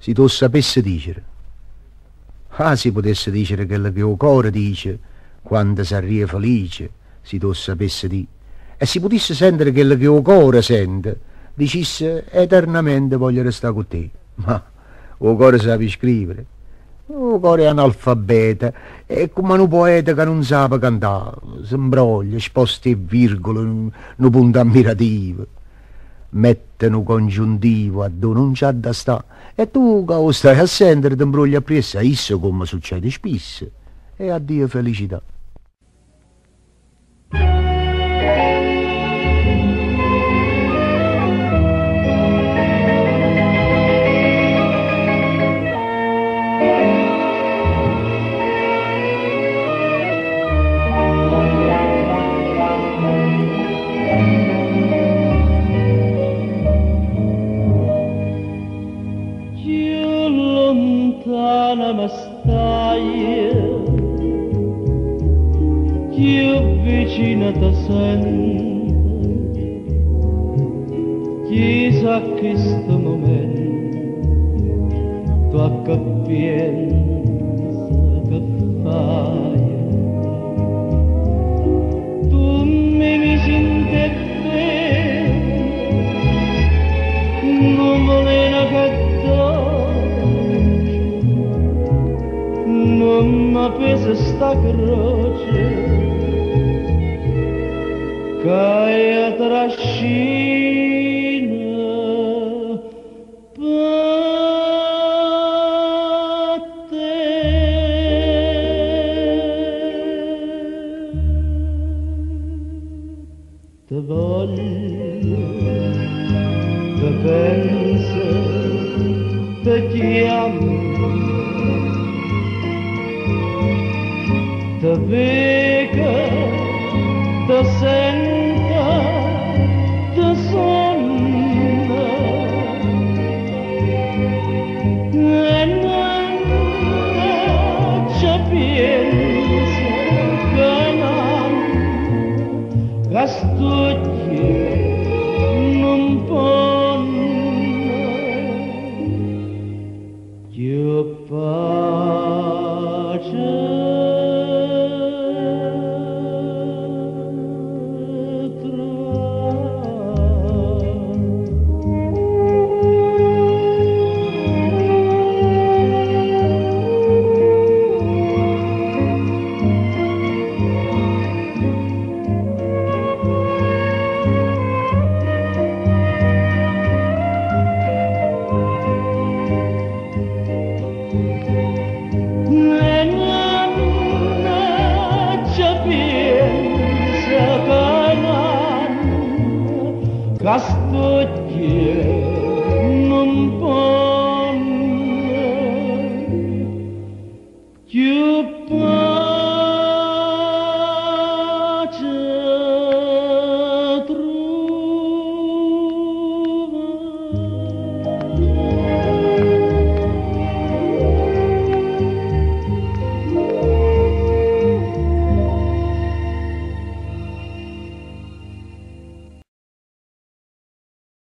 si tu sapesse dire. Ah, si potesse dire quello che il cuore dice quando si arriva felice, si tu sapesse dire. E si potesse sentere quello che il cuore sente, dicesse eternamente voglio restare con te. Ma il cuore sa scrivere. Il cuore è analfabeta, è come un poeta che non sa cantare, si imbroglia, sposta e virgole, un punto ammirativo. Mette un congiuntivo a dove non c'ha da sta e tu che lo stai a sentere ti imbrogli appresso, a isso come succede spesso, e addio felicità. Ma stai, più vicina ti sento, chissà che sto momento tu a capienza che fai, tu mi senti te, non volena che ma pesa sta croce che trascina per te. Te voglio, te penso, te chiamo, te vedo, te sento, te sogno, e non ci penso che non, che studi non ponno, io pace. Castuglie non può